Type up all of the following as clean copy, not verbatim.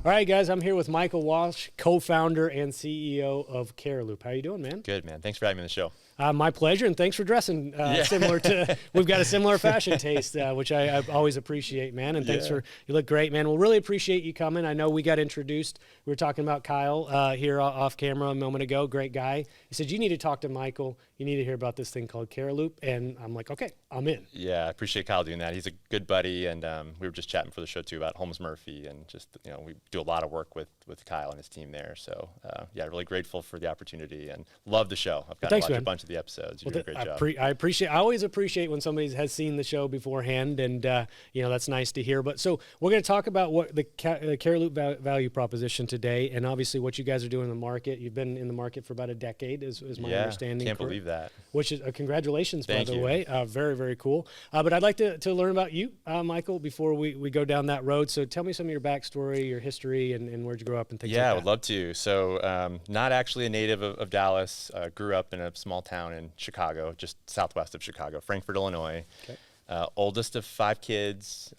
All right, guys, I'm here with Michael Walsh, co-founder and CEO of Cariloop. How you doing, man? Good, man. Thanks for having me on the show. My pleasure, and thanks for dressing similar to, we've got a similar fashion taste, which I always appreciate, man, and thanks for, you look great, man. We'll really appreciate you coming. I know we got introduced. We were talking about Kyle here off camera a moment ago, great guy. He said, you need to talk to Michael. You need to hear about this thing called Cariloop, and I'm like, okay, I'm in. Yeah, I appreciate Kyle doing that. He's a good buddy, and we were just chatting for the show, too, about Holmes Murphy, and just, you know, we do a lot of work with Kyle and his team there, so yeah, really grateful for the opportunity, and love the show. I've got to watch a bunch of the episodes. You do a great job. I always appreciate when somebody has seen the show beforehand, and you know, that's nice to hear. But so we're going to talk about what the Cariloop value proposition today, and obviously what you guys are doing in the market. You've been in the market for about a decade, is my understanding. Can't believe that. Which is congratulations, by the you. way. Very, very cool. But I'd like to learn about you, Michael, before we go down that road. So tell me some of your backstory, your history, and where'd you grow up and things like that. Yeah, I would love to. So not actually a native of Dallas. Grew up in a small town in Chicago, just southwest of Chicago, Frankfort, Illinois. Okay. Oldest of 5 kids,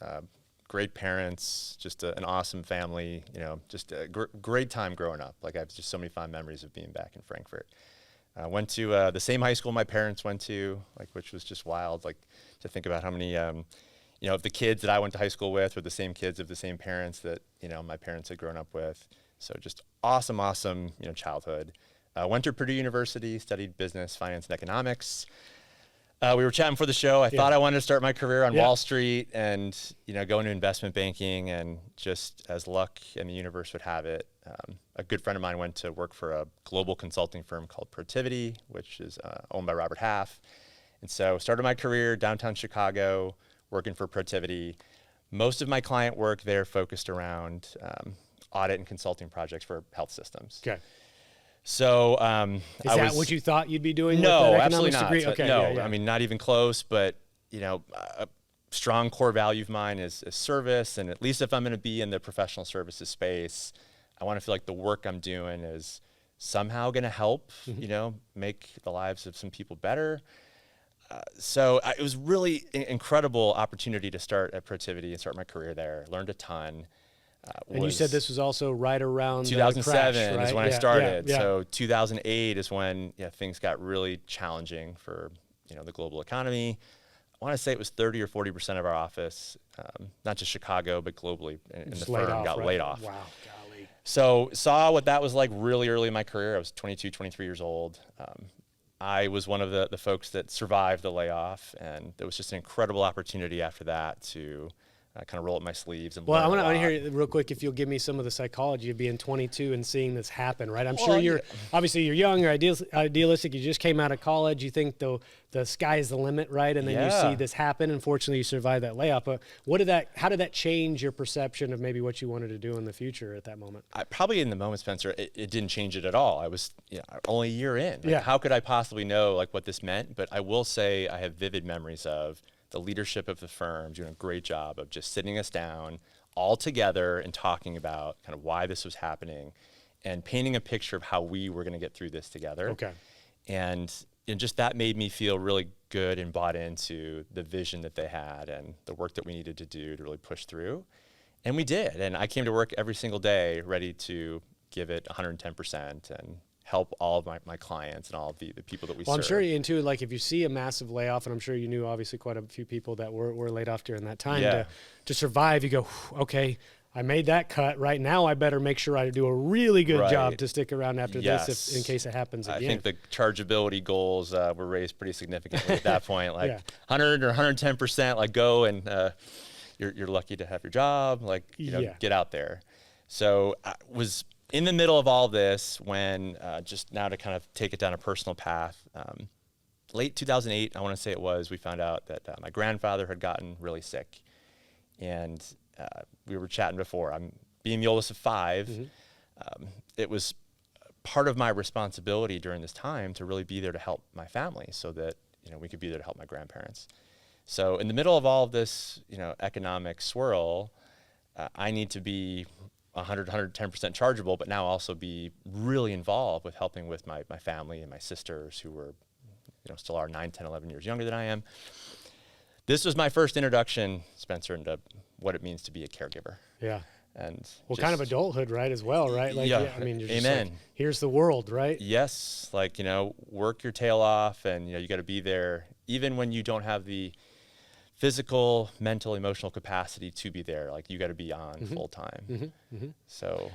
great parents, just an awesome family, you know, just a great time growing up. Like, I have just so many fond memories of being back in Frankfort. Went to the same high school my parents went to, like, which was just wild, like, to think about how many, you know, of the kids that I went to high school with were the same kids of the same parents that, you know, my parents had grown up with. So just awesome, you know, childhood. Went to Purdue University, studied business, finance, and economics. We were chatting for the show. I thought I wanted to start my career on Wall Street and, you know, go into investment banking, and just as luck and the universe would have it, a good friend of mine went to work for a global consulting firm called Protiviti, which is owned by Robert Half. And so started my career downtown Chicago, working for Protiviti. Most of my client work there focused around audit and consulting projects for health systems. Okay. So is that what you thought you'd be doing? No, with that absolutely economics not. degree? No, Okay, I mean, not even close. But, you know, a strong core value of mine is service. And at least if I'm going to be in the professional services space, I want to feel like the work I'm doing is somehow going to help, you know, make the lives of some people better. So it was really incredible opportunity to start at Protiviti and start my career there. Learned a ton. And you said this was also right around 2007 the crash, right? is when I started. Yeah. So 2008 is when things got really challenging for, you know, the global economy. I want to say it was 30 or 40% of our office, not just Chicago, but globally in the firm got laid off. Wow, golly. So saw what that was like really early in my career. I was 22, 23 years old. I was one of the folks that survived the layoff, and there was just an incredible opportunity after that to kind of roll up my sleeves and learn I a want lot. to hear real quick if you'll give me some of the psychology of being 22 and seeing this happen, right? I'm sure you're obviously you're young, you're idealistic. You just came out of college. You think the sky is the limit, right? And then you see this happen. Unfortunately, you survived that layoff. But how did that change your perception of maybe what you wanted to do in the future at that moment? Probably in the moment, Spencer, it didn't change it at all. I was only a year in. How could I possibly know like what this meant? But I will say I have vivid memories of the leadership of the firm doing a great job of just sitting us down all together and talking about kind of why this was happening and painting a picture of how we were going to get through this together. Okay. And just that made me feel really good and bought into the vision that they had and the work that we needed to do to really push through. And we did. And I came to work every single day ready to give it 110% and help all of my clients and all of the people that we serve. Well, I'm sure, and too, like if you see a massive layoff, and I'm sure you knew obviously quite a few people that were laid off during that time, to survive, you go, okay, I made that cut. Right now, I better make sure I do a really good job to stick around after this in case it happens again. I think the chargeability goals were raised pretty significantly at that point, like 100 or 110%, like go and you're lucky to have your job, like, you know, get out there. So I was in the middle of all this when, just now to kind of take it down a personal path, late 2008, I want to say it was, we found out that my grandfather had gotten really sick. And we were chatting before, I'm being the oldest of 5. It was part of my responsibility during this time to really be there to help my family so that, you know, we could be there to help my grandparents. So in the middle of all of this, you know, economic swirl, I need to be 110% chargeable, but now also be really involved with helping with my family and my sisters who were, you know, still are 9, 10, 11 years younger than I am. This was my first introduction, Spencer, into what it means to be a caregiver. Yeah. And kind of adulthood, right, as well, right? Like, yeah, I mean, you're just amen. like, here's the world, right? Yes, like, work your tail off, and, you got to be there, even when you don't have the physical, mental, emotional capacity to be there. Like, you got to be on full time. So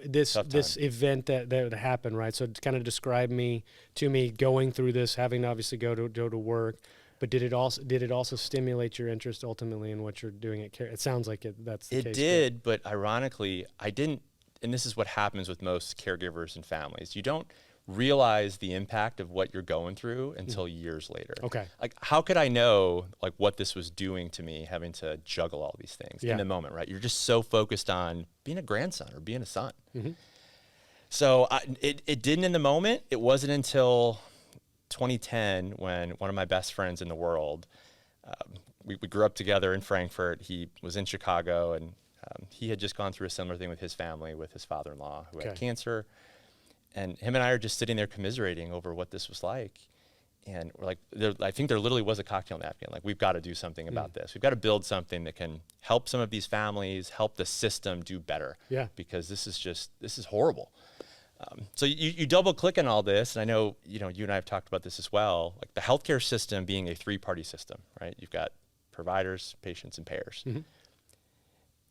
this event that happened, right? So kind of describe to me going through this, having to obviously go to work. But did it also stimulate your interest ultimately in what you're doing at Care? It sounds like that's the case. It did, but ironically, I didn't. And this is what happens with most caregivers and families. You don't realize the impact of what you're going through until years later. Okay. Like, how could I know like what this was doing to me, having to juggle all these things in the moment, right? You're just so focused on being a grandson or being a son. So it didn't in the moment. It wasn't until 2010 when one of my best friends in the world, we grew up together in Frankfurt. He was in Chicago, and he had just gone through a similar thing with his family, with his father-in-law who had cancer. And him and I are just sitting there commiserating over what this was like. And we're like, I think there literally was a cocktail napkin. Like, we've got to do something about this. We've got to build something that can help some of these families, help the system do better. Yeah. Because this is horrible. So you double click on all this, and I know, you and I have talked about this as well, like the healthcare system being a three-party system, right? You've got providers, patients, and payers.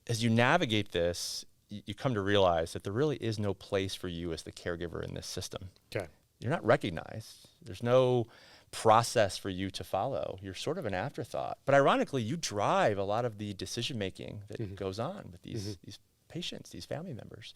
As you navigate this, you come to realize that there really is no place for you as the caregiver in this system. Okay. You're not recognized. There's no process for you to follow. You're sort of an afterthought. But ironically, you drive a lot of the decision-making that goes on with these patients, these family members.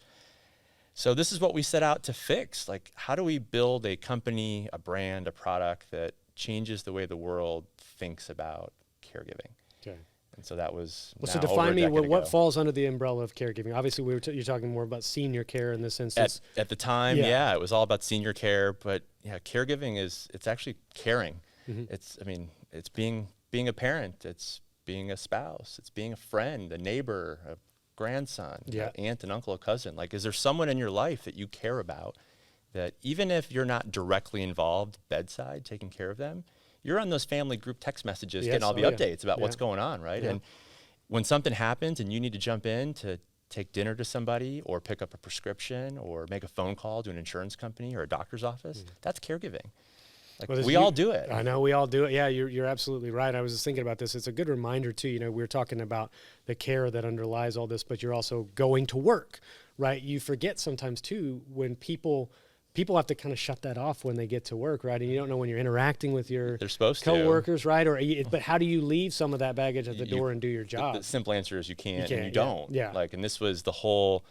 So this is what we set out to fix. Like, how do we build a company, a brand, a product that changes the way the world thinks about caregiving? Okay. And so that was so define me what falls under the umbrella of caregiving. Obviously, you're talking more about senior care in this instance. At the time, it was all about senior care, but caregiving it's actually caring. It's being a parent. It's being a spouse. It's being a friend, a neighbor, a grandson, aunt and uncle, a cousin. Like, is there someone in your life that you care about that even if you're not directly involved bedside taking care of them, you're on those family group text messages getting all the updates about what's going on, right? And when something happens and you need to jump in to take dinner to somebody or pick up a prescription or make a phone call to an insurance company or a doctor's office, that's caregiving. Like, we all do it. I know we all do it. Yeah, you're absolutely right. I was just thinking about this. It's a good reminder too. We were talking about the care that underlies all this, but you're also going to work, right? You forget sometimes too when people have to kind of shut that off when they get to work, right? And you don't know when you're interacting with your coworkers, right? But how do you leave some of that baggage at the door and do your job? The simple answer is you can't and you don't. Yeah. Like, and this was the whole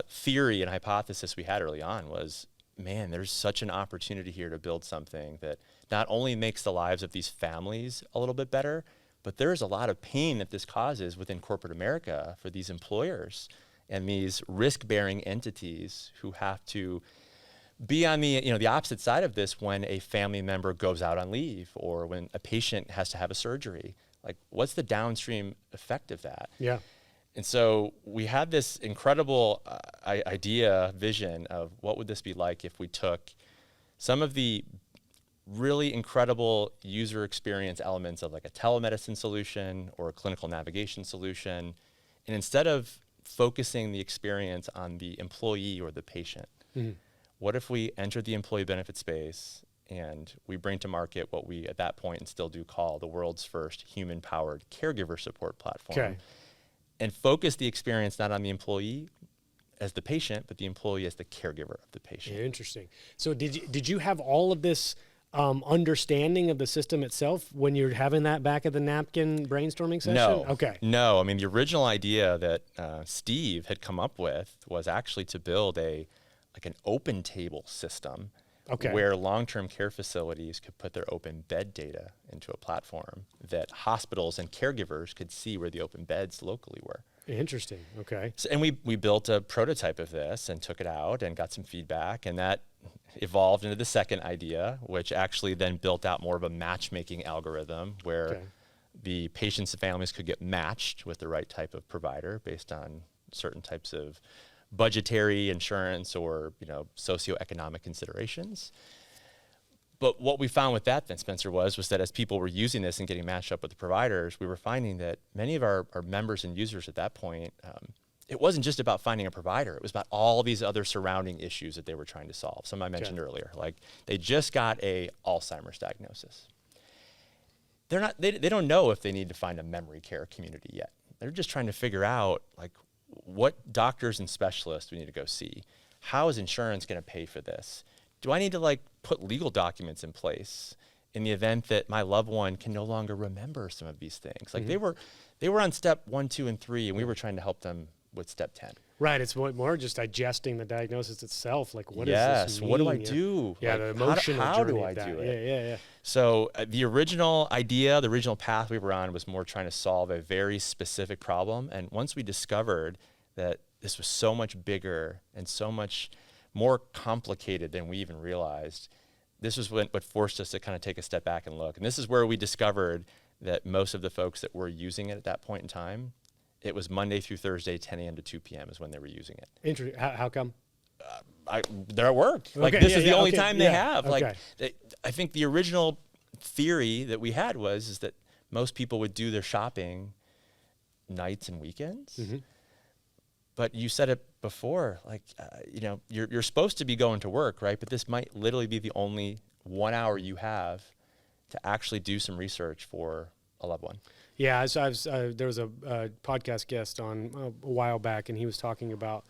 theory and hypothesis we had early on was, man, there's such an opportunity here to build something that not only makes the lives of these families a little bit better, but there's a lot of pain that this causes within corporate America for these employers and these risk-bearing entities who have to be on the opposite side of this when a family member goes out on leave or when a patient has to have a surgery. Like, what's the downstream effect of that? Yeah. And so we had this incredible vision of what would this be like if we took some of the really incredible user experience elements of like a telemedicine solution or a clinical navigation solution, and instead of focusing the experience on the employee or the patient, what if we entered the employee benefit space and we bring to market what we at that point and still do call the world's first human-powered caregiver support platform? Okay. And focus the experience not on the employee as the patient, but the employee as the caregiver of the patient. Yeah, interesting. So did you have all of this understanding of the system itself when you're having that back of the napkin brainstorming session? No. Okay. No. I mean, the original idea that Steve had come up with was actually to build an open table system. Okay. Where long-term care facilities could put their open bed data into a platform that hospitals and caregivers could see where the open beds locally were. Interesting. Okay. So, and we built a prototype of this and took it out and got some feedback, and that evolved into the second idea, which actually then built out more of a matchmaking algorithm where the patients and families could get matched with the right type of provider based on certain types of budgetary, insurance, or socioeconomic considerations. But what we found with that then, Spencer, was that as people were using this and getting matched up with the providers, we were finding that many of our members and users at that point it wasn't just about finding a provider. It was about all these other surrounding issues that they were trying to solve. Some I mentioned earlier, like they just got a Alzheimer's diagnosis. They don't know if they need to find a memory care community yet. They're just trying to figure out like what doctors and specialists we need to go see. How is insurance going to pay for this? Do I need to like put legal documents in place in the event that my loved one can no longer remember some of these things? Like they were on step 1, 2, and 3, and we were trying to help them with step 10. Right. It's more just digesting the diagnosis itself. Like, what does this mean? What do I do? Yeah, like, the emotional how do journey I of that. do it? Yeah. So the original idea, the original path we were on was more trying to solve a very specific problem. And once we discovered that this was so much bigger and so much more complicated than we even realized, this was what forced us to kind of take a step back and look. And this is where we discovered that most of the folks that were using it at that point in time, it was Monday through Thursday, 10 a.m. to 2 p.m. is when they were using it. Interesting. How come? They're at work. Like this is the only time they have. Like I think the original theory that we had is that most people would do their shopping nights and weekends. But you said it before, like you're supposed to be going to work, right? But this might literally be the only 1 hour you have to actually do some research for a loved one. Yeah, there was a podcast guest on a while back, and he was talking about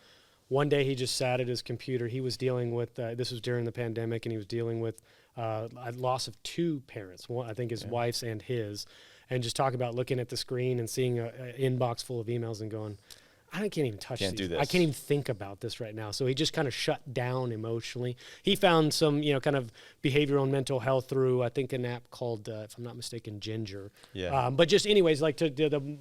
one day he just sat at his computer. He was dealing with, this was during the pandemic, and he was dealing with a loss of 2 parents, one, I think his wife's and his, and just talking about looking at the screen and seeing an inbox full of emails and going, I can't even touch these. I can't even think about this right now. So he just kind of shut down emotionally. He found some, kind of behavioral and mental health through, I think, an app called, if I'm not mistaken, Ginger. Yeah. But just anyways, like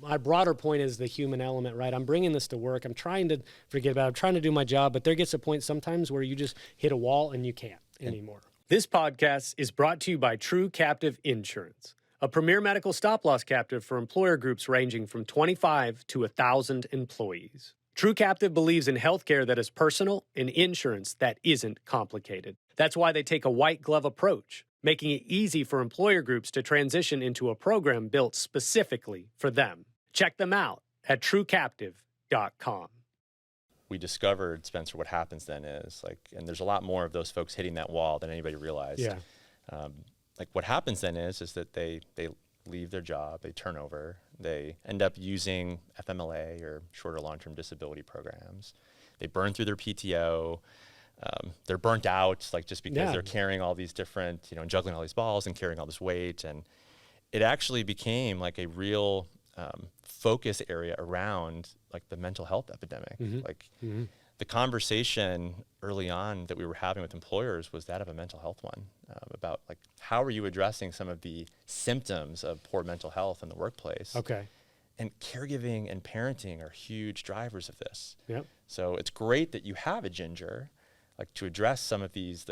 my broader point is the human element, right? I'm bringing this to work. I'm trying to forget about it. I'm trying to do my job, but there gets a point sometimes where you just hit a wall and you can't anymore. This podcast is brought to you by True Captive Insurance, a premier medical stop-loss captive for employer groups ranging from 25 to 1,000 employees. True Captive believes in healthcare that is personal and insurance that isn't complicated. That's why they take a white glove approach, making it easy for employer groups to transition into a program built specifically for them. Check them out at truecaptive.com. We discovered, Spencer, what happens then is and there's a lot more of those folks hitting that wall than anybody realized. Yeah. What happens then is that they leave their job, they turn over, they end up using FMLA or shorter long-term disability programs. They burn through their PTO. They're burnt out, just because they're carrying all these different, and juggling all these balls and carrying all this weight. And it actually became a real focus area around the mental health epidemic. The conversation early on that we were having with employers was that of a mental health one, about how are you addressing some of the symptoms of poor mental health in the workplace? Okay. And caregiving and parenting are huge drivers of this. Yep. So it's great that you have a Ginger, to address some of these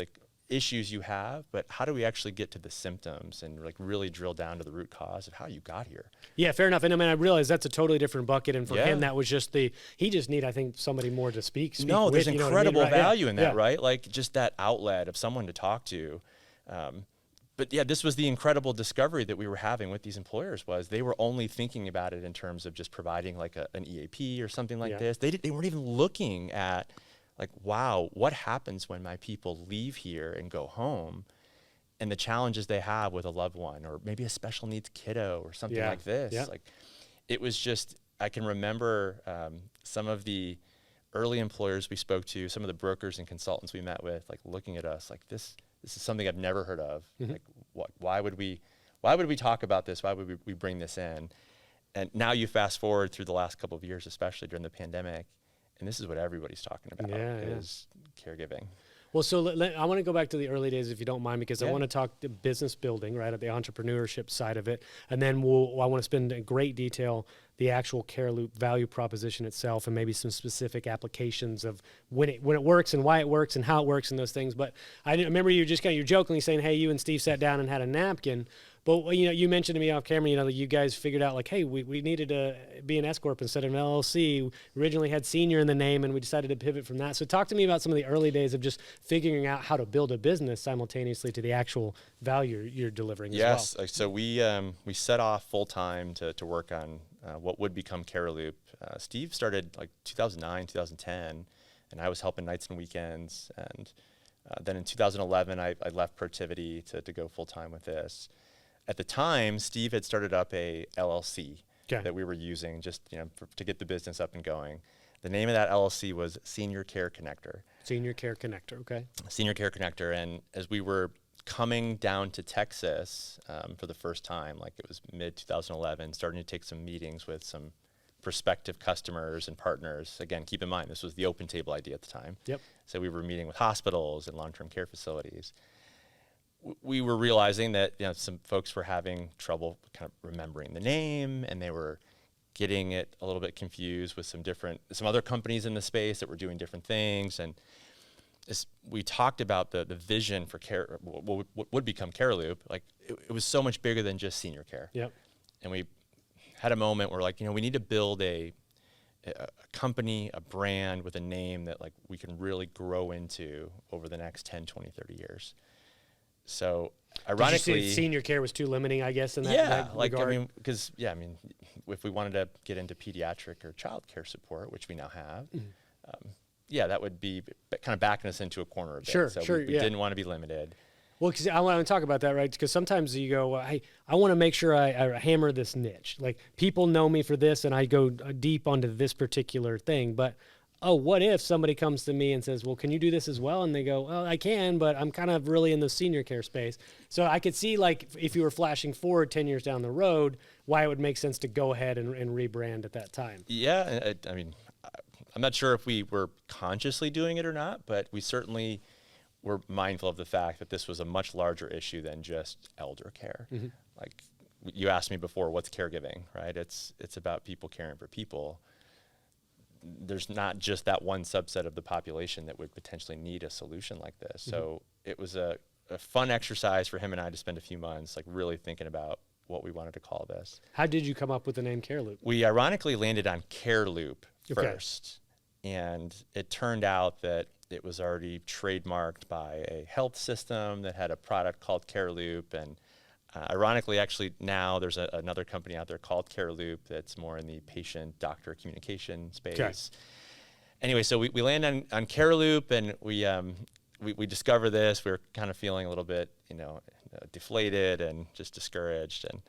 issues you have, but how do we actually get to the symptoms and really drill down to the root cause of how you got here? Yeah, fair enough. And I realize that's a totally different bucket. And for him, that was just he just need, I think, somebody more to speak no, with, there's incredible value in that, yeah. right? Just that outlet of someone to talk to. But this was the incredible discovery that we were having with these employers was they were only thinking about it in terms of just providing an EAP or something like this. They weren't even looking at wow, what happens when my people leave here and go home and the challenges they have with a loved one or maybe a special needs kiddo or something like this. Yeah. It was just, I can remember some of the early employers we spoke to, some of the brokers and consultants we met with, looking at us this is something I've never heard of. Why would we talk about this? Why would we bring this in? And now you fast forward through the last couple of years, especially during the pandemic, and this is what everybody's talking about is caregiving. Well, so I want to go back to the early days, if you don't mind, because I want to talk the business building, right, at the entrepreneurship side of it. And then I want to spend in great detail the actual Cariloop value proposition itself and maybe some specific applications of when it works and why it works and how it works and those things. But I remember you just you're jokingly saying, hey, you and Steve sat down and had a napkin. But, you mentioned to me off camera, you guys figured out hey, we needed to be an S-Corp instead of an LLC. We originally had senior in the name and we decided to pivot from that. So talk to me about some of the early days of just figuring out how to build a business simultaneously to the actual value you're delivering as well. Yes. So we set off full time to work on what would become Cariloop. Steve started like 2009, 2010, and I was helping nights and weekends. And then in 2011, I left Protivity to go full time with this. At the time, Steve had started up a LLC that we were using just to get the business up and going. The name of that LLC was Senior Care Connector. Senior Care Connector, okay. Senior Care Connector, and as we were coming down to Texas for the first time, like it was mid-2011, starting to take some meetings with some prospective customers and partners. Again, keep in mind, this was the open table idea at the time. Yep. So we were meeting with hospitals and long-term care facilities. We were realizing that some folks were having trouble kind of remembering the name, and they were getting it a little bit confused with some other companies in the space that were doing different things. And as we talked about the vision for what would become Cariloop, like it was so much bigger than just senior care. Yep. And we had a moment where like, we need to build a company, a brand with a name that like we can really grow into over the next 10, 20, 30 years. So ironically, did you see senior care was too limiting, I guess, in that regard? because if we wanted to get into pediatric or child care support, which we now have, that would be kind of backing us into a corner a bit. Sure, we didn't want to be limited. Well, because I want to talk about that, right? Because sometimes you go, I want to make sure I hammer this niche. Like people know me for this, and I go deep onto this particular thing, but what if somebody comes to me and says, well, can you do this as well? And they go, well, I can, but I'm kind of really in the senior care space. So I could see, like, if you were flashing forward 10 years down the road, why it would make sense to go ahead and rebrand at that time. Yeah, I'm not sure if we were consciously doing it or not, but we certainly were mindful of the fact that this was a much larger issue than just elder care. Mm-hmm. Like you asked me before, what's caregiving, right? It's about people caring for people. There's not just that one subset of the population that would potentially need a solution like this. Mm-hmm. So it was a fun exercise for him and I to spend a few months like really thinking about what we wanted to call this. How did you come up with the name Cariloop? We ironically landed on Cariloop first. And it turned out that it was already trademarked by a health system that had a product called Cariloop. And ironically, actually now there's another company out there called Cariloop that's more in the patient-doctor communication space. Okay. Anyway, so we land on Cariloop, and we discover this. We were kind of feeling a little bit, deflated and just discouraged. And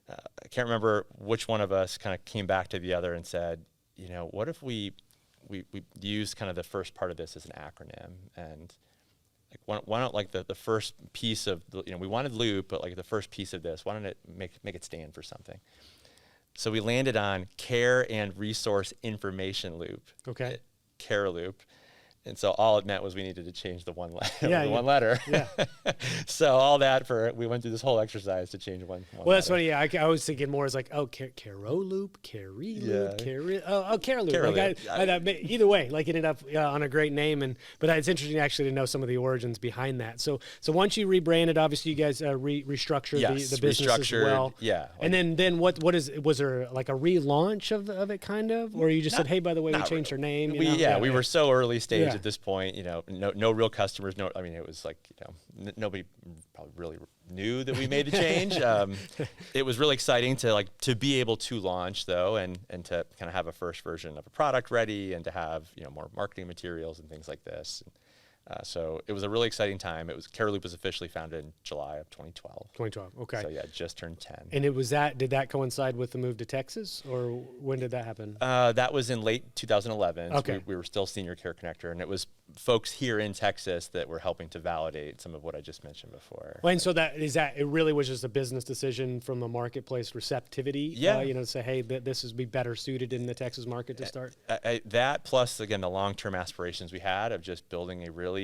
I can't remember which one of us kind of came back to the other and said, what if we use kind of the first part of this as an acronym, and like why not like the first piece of we wanted Loop, but like the first piece of this, why don't it make it stand for something? So we landed on Care and Resource Information Loop. Okay. Cariloop. And so all it meant was we needed to change the one letter. One letter. Yeah. So all that we went through this whole exercise to change one well, that's funny. Yeah, I was thinking more as like, Cariloop, Cariloop, Cariloop. Like either way, like it ended up on a great name. But it's interesting actually to know some of the origins behind that. So once you rebranded, obviously you guys restructured the business as well. Yeah. And then was there like a relaunch of it kind of? Or you just said, hey, by the way, we changed our name? We were so early stage at this point, no real customers. It was like, nobody probably really knew that we made the change. It was really exciting to be able to launch though, and to kind of have a first version of a product ready, and to have, more marketing materials and things like this. So it was a really exciting time. Cariloop was officially founded in July of 2012. 2012, okay. So yeah, it just turned 10. And did that coincide with the move to Texas, or when did that happen? That was in late 2011. Okay. So we were still Senior Care Connector, and it was folks here in Texas that were helping to validate some of what I just mentioned before. Well, and so it really was just a business decision from a marketplace receptivity? Yeah. To say, hey, this would be better suited in the Texas market to start? That plus, again, the long-term aspirations we had of just building a really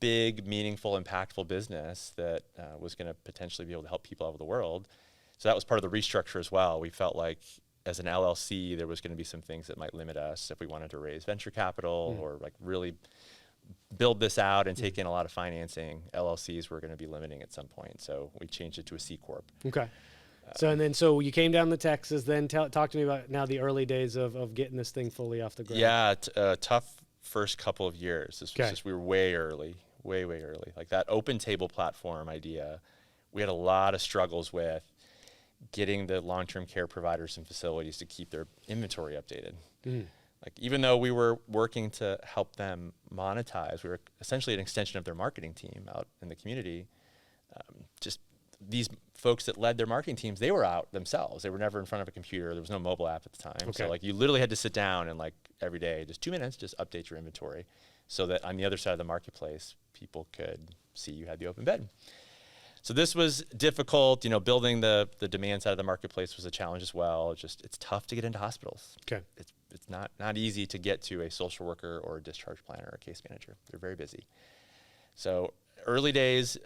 big, meaningful, impactful business that was going to potentially be able to help people all over the world. So that was part of the restructure as well. We felt like as an LLC, there was going to be some things that might limit us if we wanted to raise venture capital or like really build this out and take in a lot of financing. LLCs were going to be limiting at some point. So we changed it to a C Corp. Okay. So you came down to Texas, then talk to me about now the early days of getting this thing fully off the ground. Yeah, tough first couple of years. This was just, we were way early. Like that open table platform idea, we had a lot of struggles with. getting the long-term care providers and facilities to keep their inventory updated. Like, even though we were working to help them monetize, we were essentially an extension of their marketing team out in the community. Just these folks that led their marketing teams, they were out themselves. They were never in front of a computer. There was no mobile app at the time. So like, you literally had to sit down and like every day, just 2 minutes, just update your inventory so that on the other side of the marketplace, people could see you had the open bed. So this was difficult. You know, building the demand side of the marketplace was a challenge as well. It's tough to get into hospitals. It's not easy to get to a social worker or a discharge planner or a case manager. They're very busy. So early days,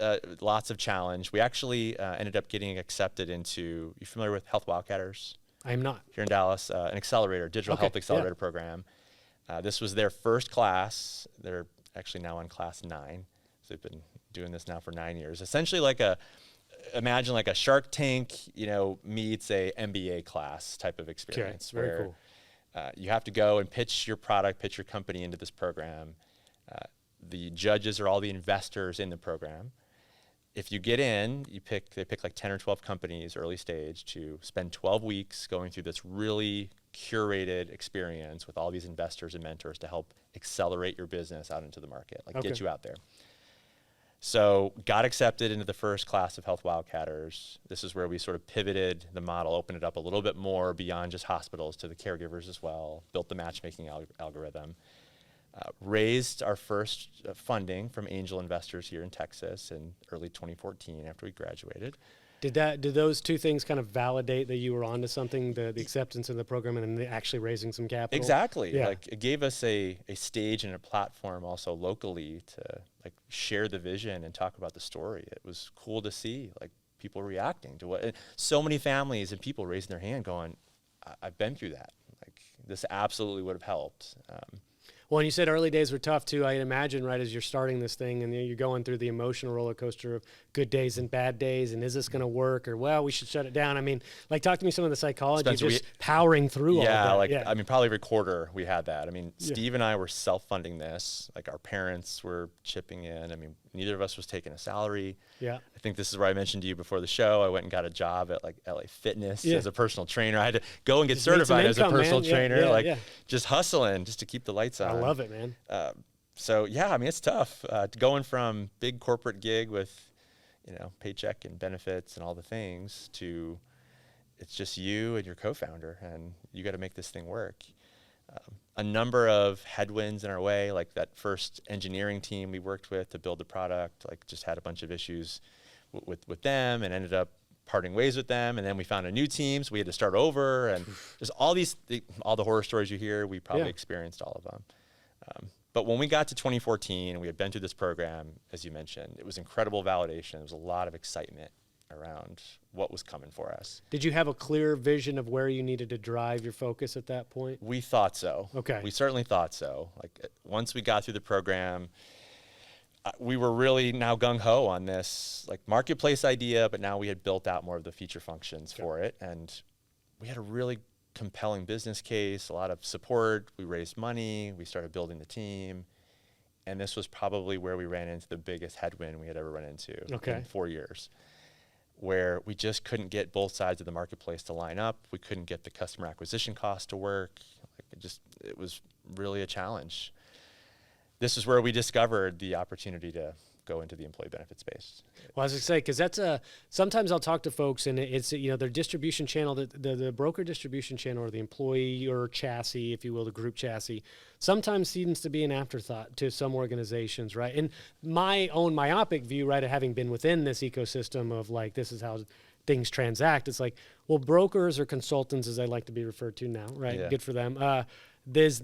lots of challenge. We actually ended up getting accepted into, you familiar with Health Wildcatters? I am not. Here in Dallas, an accelerator, digital health accelerator program. This was their first class. They're actually now on class 9. So they've been doing this now for 9 years. Essentially like imagine like a Shark Tank, you know, meets a MBA class type of experience. Very cool. You have to go and pitch your product, pitch your company into this program. The judges are all the investors in the program. If you get in, they pick like 10 or 12 companies early stage to spend 12 weeks going through this really curated experience with all these investors and mentors to help accelerate your business out into the market, like get you out there. So got accepted into the first class of Health Wildcatters. This is where we sort of pivoted the model, opened it up a little bit more beyond just hospitals to the caregivers as well, built the matchmaking algorithm, raised our first funding from angel investors here in Texas in early 2014 after we graduated. Did those two things kind of validate that you were onto something, the acceptance of the program and then actually raising some capital? Exactly. Yeah. Like, it gave us a stage and a platform also locally to like share the vision and talk about the story. It was cool to see like people reacting to what, so many families and people raising their hand going, I've been through that. Like, this absolutely would have helped. Well, and you said early days were tough too. I imagine, right, as you're starting this thing and you're going through the emotional roller coaster of good days and bad days, and is this going to work, or well, we should shut it down. I mean, like, talk to me some of the psychology, Spencer, just powering through all of that. I mean, probably every quarter we had that. I mean, Steve and I were self-funding this. Like, our parents were chipping in. I mean, neither of us was taking a salary. I think this is where I mentioned to you before the show, I went and got a job at like LA Fitness as a personal trainer. I had to go and get certified as a personal trainer, just hustling just to keep the lights on. I love it, man. So yeah, I mean, it's tough going from big corporate gig with, you know, paycheck and benefits and all the things to it's just you and your co-founder and you got to make this thing work. A number of headwinds in our way, like that first engineering team we worked with to build the product, like just had a bunch of issues with them and ended up parting ways with them. And then we found a new team, so we had to start over. And there's all the horror stories you hear, we probably experienced all of them. But when we got to 2014 and we had been through this program, as you mentioned, it was incredible validation. There was a lot of excitement around what was coming for us. Did you have a clear vision of where you needed to drive your focus at that point? We thought so. Okay. We certainly thought so. Like, once we got through the program, we were really now gung-ho on this like marketplace idea, but now we had built out more of the feature functions for it. And we had a really compelling business case, a lot of support. We raised money. We started building the team. And this was probably where we ran into the biggest headwind we had ever run into in 4 years, where we just couldn't get both sides of the marketplace to line up. We couldn't get the customer acquisition cost to work. Like, it was really a challenge. This is where we discovered the opportunity to go into the employee benefit space. Well, I was going to say, because sometimes I'll talk to folks and it's, you know, their distribution channel, the broker distribution channel or the employee or chassis, if you will, the group chassis, sometimes seems to be an afterthought to some organizations, right? And my own myopic view, right, of having been within this ecosystem of like, this is how things transact. It's like, well, brokers or consultants, as I like to be referred to now, right? Yeah. Good for them. They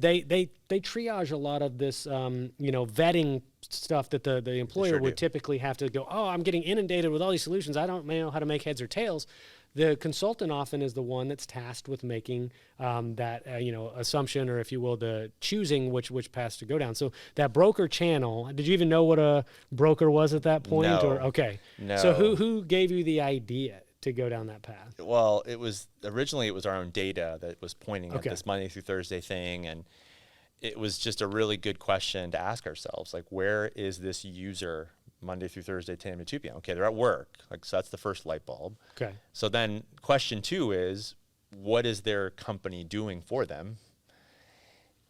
triage a lot of this, you know, vetting stuff that the employer would typically have to go, oh, I'm getting inundated with all these solutions. I don't know how to make heads or tails. The consultant often is the one that's tasked with making that, you know, assumption, or if you will, the choosing which paths to go down. So that broker channel, did you even know what a broker was at that point? No. Okay. No. So who gave you the idea to go down that path? Well, originally it was our own data that was pointing at this Monday through Thursday thing, and it was just a really good question to ask ourselves, like, where is this user Monday through Thursday, 10 a.m. to 2 p.m. Okay, they're at work. Like, so that's the first light bulb. Okay. So then question 2 is, what is their company doing for them?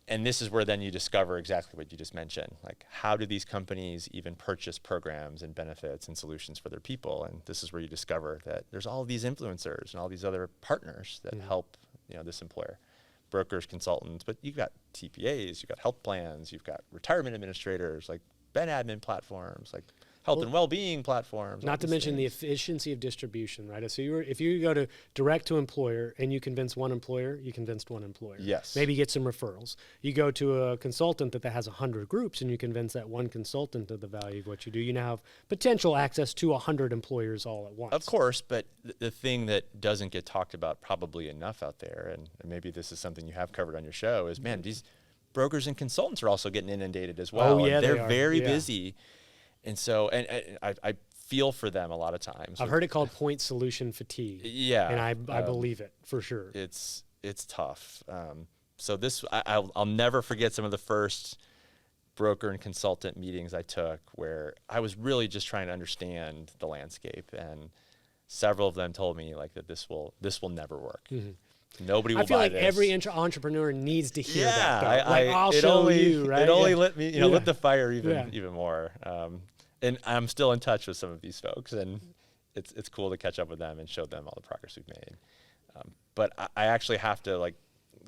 And this is where then you discover exactly what you just mentioned. Like, how do these companies even purchase programs and benefits and solutions for their people? And this is where you discover that there's all of these influencers and all these other partners that help, this employer. Brokers, consultants, but you've got TPAs, you've got health plans, you've got retirement administrators, like Ben admin platforms, like health and well-being platforms. Not to mention the efficiency of distribution, right? So if you go to direct to employer and you convince one employer, you convinced one employer. Yes. Maybe get some referrals. You go to a consultant that has 100 groups and you convince that one consultant of the value of what you do. You now have potential access to 100 employers all at once. Of course, but the thing that doesn't get talked about probably enough out there, and maybe this is something you have covered on your show, is, man, these brokers and consultants are also getting inundated as well. Oh, yeah, they're very busy. And so, and I feel for them a lot of times. I've heard it called point solution fatigue. Yeah. And I believe it for sure. It's tough. So I'll never forget some of the first broker and consultant meetings I took where I was really just trying to understand the landscape. And several of them told me like that this will never work. Nobody will buy this. I feel like every entrepreneur needs to hear that. Though. I'll it show only, you, right? It only lit me, lit the fire even more. And I'm still in touch with some of these folks, and it's cool to catch up with them and show them all the progress we've made. But I actually have to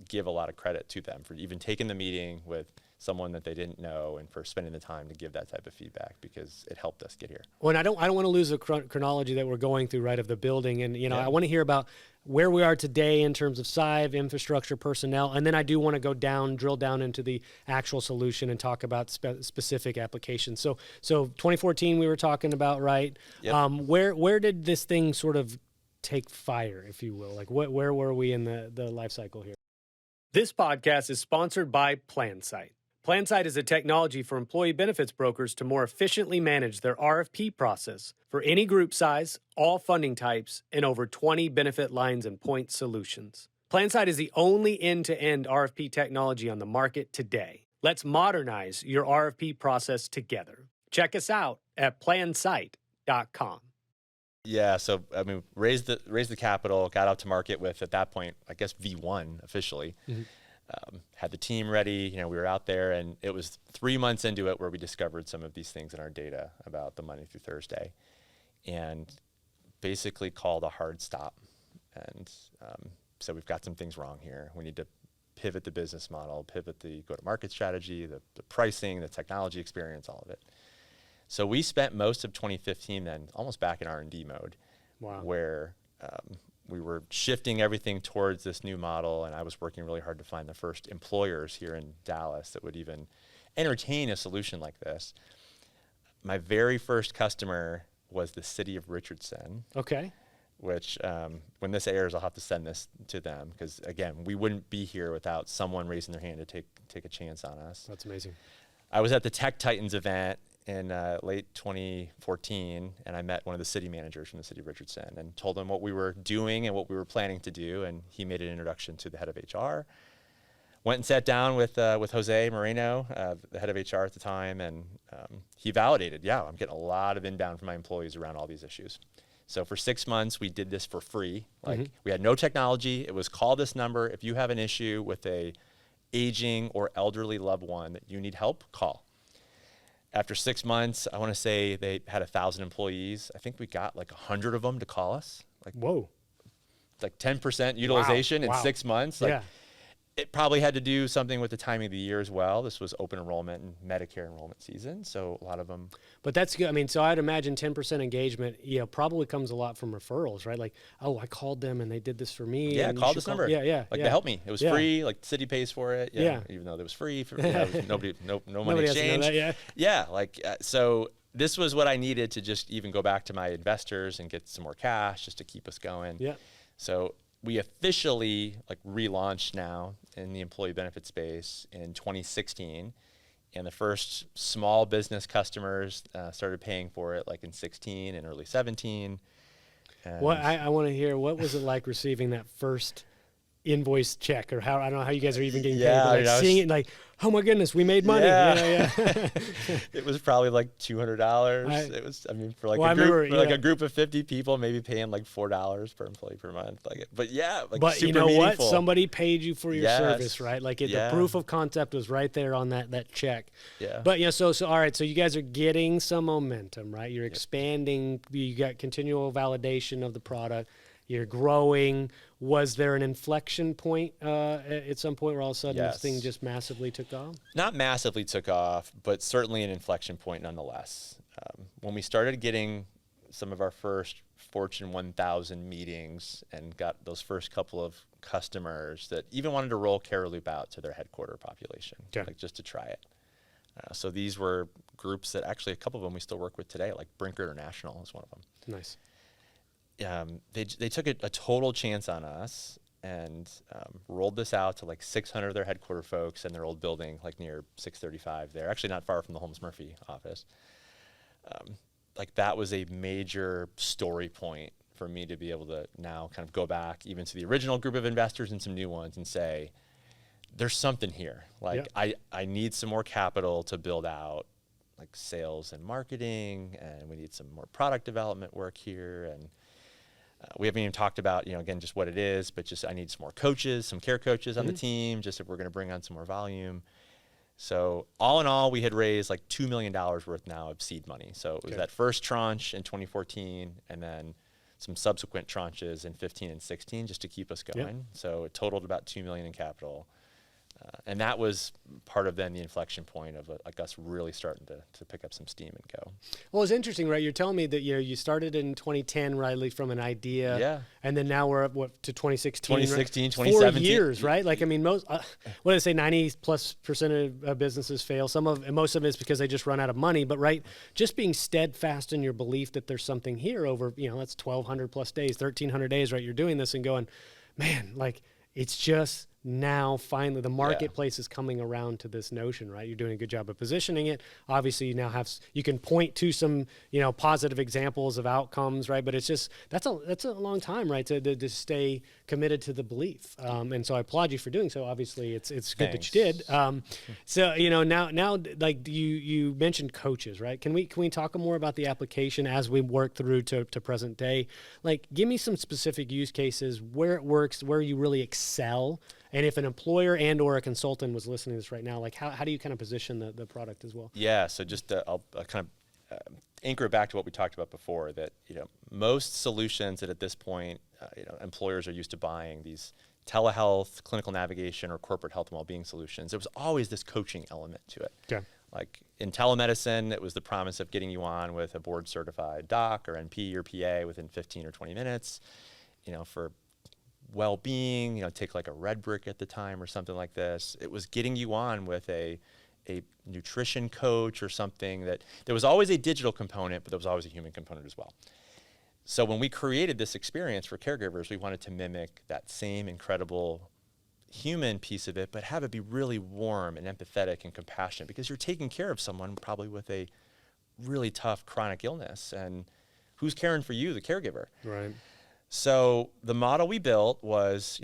give a lot of credit to them for even taking the meeting with someone that they didn't know and for spending the time to give that type of feedback, because it helped us get here. Well, and I don't want to lose the chronology that we're going through, right, of the building. And, I want to hear about where we are today in terms of size, infrastructure, personnel. And then I do want to drill down into the actual solution and talk about specific applications. So 2014 we were talking about, right? Yep. Where did this thing sort of take fire, if you will? Like where were we in the life cycle here? This podcast is sponsored by PlanSight. PlanSight is a technology for employee benefits brokers to more efficiently manage their RFP process for any group size, all funding types, and over 20 benefit lines and point solutions. PlanSight is the only end-to-end RFP technology on the market today. Let's modernize your RFP process together. Check us out at plansight.com. Yeah, so I mean, raised the capital, got out to market with, at that point, I guess V1 officially. Had the team ready, we were out there, and it was 3 months into it where we discovered some of these things in our data about the Monday through Thursday, and basically called a hard stop. And so we've got some things wrong here. We need to pivot the business model, pivot the go-to-market strategy, the pricing, the technology experience, all of it. So we spent most of 2015 then almost back in R&D mode. Wow. Where we were shifting everything towards this new model, and I was working really hard to find the first employers here in Dallas that would even entertain a solution like this. My very first customer was the city of Richardson. Okay. Which, when this airs, I'll have to send this to them, because again, we wouldn't be here without someone raising their hand to take a chance on us. That's amazing. I was at the Tech Titans event in late 2014, and I met one of the city managers from the city of Richardson and told him what we were doing and what we were planning to do, and he made an introduction to the head of HR. Went and sat down with Jose Moreno, the head of HR at the time, and he validated, I'm getting a lot of inbound from my employees around all these issues. So for 6 months, we did this for free. We had no technology. It was call this number. If you have an issue with a aging or elderly loved one that you need help, call. After 6 months, I want to say they had 1,000 employees. I think we got 100 of them to call us. Whoa. 10% utilization in 6 months. It probably had to do something with the timing of the year as well. This was open enrollment and Medicare enrollment season, so a lot of them. But that's good. I mean, so I'd imagine 10% engagement, probably comes a lot from referrals, right? I called them and they did this for me. Yeah, call this number. Yeah. They helped me. It was free. The city pays for it. Yeah. Even though it was free, no money exchange. So this was what I needed to just even go back to my investors and get some more cash just to keep us going. Yeah. So we officially relaunched now in the employee benefit space in 2016, and the first small business customers started paying for it in 16 and early 17. Well, I want to hear, what was it like receiving that first invoice check, or how, I don't know how you guys are even getting paid, Yeah, but like seeing it like, oh my goodness, we made money. Yeah. Yeah. It was probably like $200. It was, I mean, for like a group of 50 people, maybe paying like $4 per employee per month. Like, but yeah, like but super you know meaningful. what? Somebody paid you for your Yes. service, right? Like the proof of concept was right there on that check. Yeah. But yeah, so all right, so you guys are getting some momentum, right? You're expanding. You got continual validation of the product. You're growing. Was there an inflection point at some point where all of a sudden this thing just massively took off? Not massively took off, but certainly an inflection point nonetheless. When we started getting some of our first Fortune 1000 meetings and got those first couple of customers that even wanted to roll Cariloop out to their headquarter population, like just to try it. So these were groups that actually a couple of them we still work with today, like Brinker International is one of them. Nice. They took a total chance on us and rolled this out to like 600 of their headquarter folks in their old building, like near 635 there, actually not far from the Holmes Murphy office. Like that was a major story point for me to be able to now kind of go back even to the original group of investors and some new ones and say, there's something here. Like I need some more capital to build out like sales and marketing, and we need some more product development work here. And we haven't even talked about, again, just what it is, but just I need some more coaches, some care coaches on the team, just if we're going to bring on some more volume. So all in all, we had raised like $2 million worth now of seed money. So it was that first tranche in 2014, and then some subsequent tranches in 15 and 16 just to keep us going. So it totaled about $2 million in capital. And that was part of then the inflection point of like us really starting to pick up some steam and go. Well, it's interesting, right? You're telling me that you started in 2010, right, from an idea, and then now we're up to 2016, 2016, right? 2017. 4 years, right? Like I mean, most what did I say? 90+% of businesses fail. Most of it is because they just run out of money. But right, just being steadfast in your belief that there's something here over that's 1,200 plus days, 1,300 days, right? You're doing this and going, man, like it's just. Now finally the marketplace is coming around to this notion, right? You're doing a good job of positioning it. Obviously you now you can point to some positive examples of outcomes, right? But it's just that's a long time, right, to stay committed to the belief, and so I applaud you for doing so. Obviously it's good that you did. So now like you mentioned coaches, right? Can we talk more about the application as we work through to present day? Like give me some specific use cases where it works, where you really excel. And if an employer and or a consultant was listening to this right now, like how do you kind of position the product as well? Yeah, so just I'll kind of anchor it back to what we talked about before, that most solutions that at this point employers are used to buying, these telehealth, clinical navigation, or corporate health and well-being solutions, there was always this coaching element to it. Yeah. Like in telemedicine, it was the promise of getting you on with a board-certified doc or NP or PA within 15 or 20 minutes. For well-being, take like a Red Brick at the time or something like this. It was getting you on with a nutrition coach or something. That there was always a digital component, but there was always a human component as well. So when we created this experience for caregivers, we wanted to mimic that same incredible human piece of it, but have it be really warm and empathetic and compassionate, because you're taking care of someone probably with a really tough chronic illness, and who's caring for you, the caregiver. Right. So the model we built was,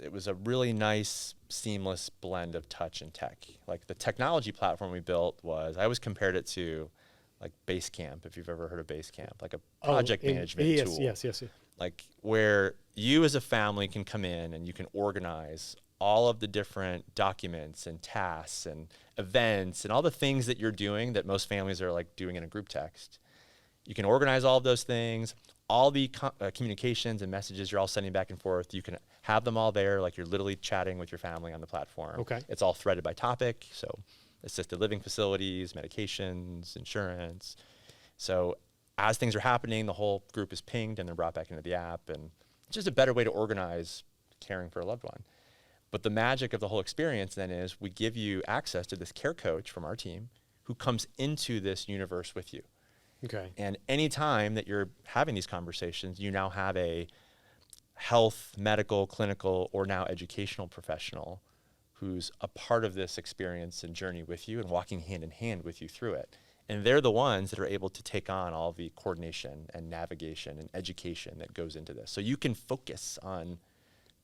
it was a really nice, seamless blend of touch and tech. Like the technology platform we built was, I always compared it to like Basecamp, if you've ever heard of Basecamp, like a project management tool. Yes. Like where you as a family can come in and you can organize all of the different documents and tasks and events and all the things that you're doing that most families are like doing in a group text. You can organize all of those things. All the communications and messages you're all sending back and forth, you can have them all there, like you're literally chatting with your family on the platform. Okay. It's all threaded by topic, so assisted living facilities, medications, insurance. So as things are happening, the whole group is pinged and they're brought back into the app, and it's just a better way to organize caring for a loved one. But the magic of the whole experience then is we give you access to this care coach from our team who comes into this universe with you. Okay. And any time that you're having these conversations, you now have a health, medical, clinical, or now educational professional who's a part of this experience and journey with you and walking hand in hand with you through it. And they're the ones that are able to take on all the coordination and navigation and education that goes into this. So you can focus on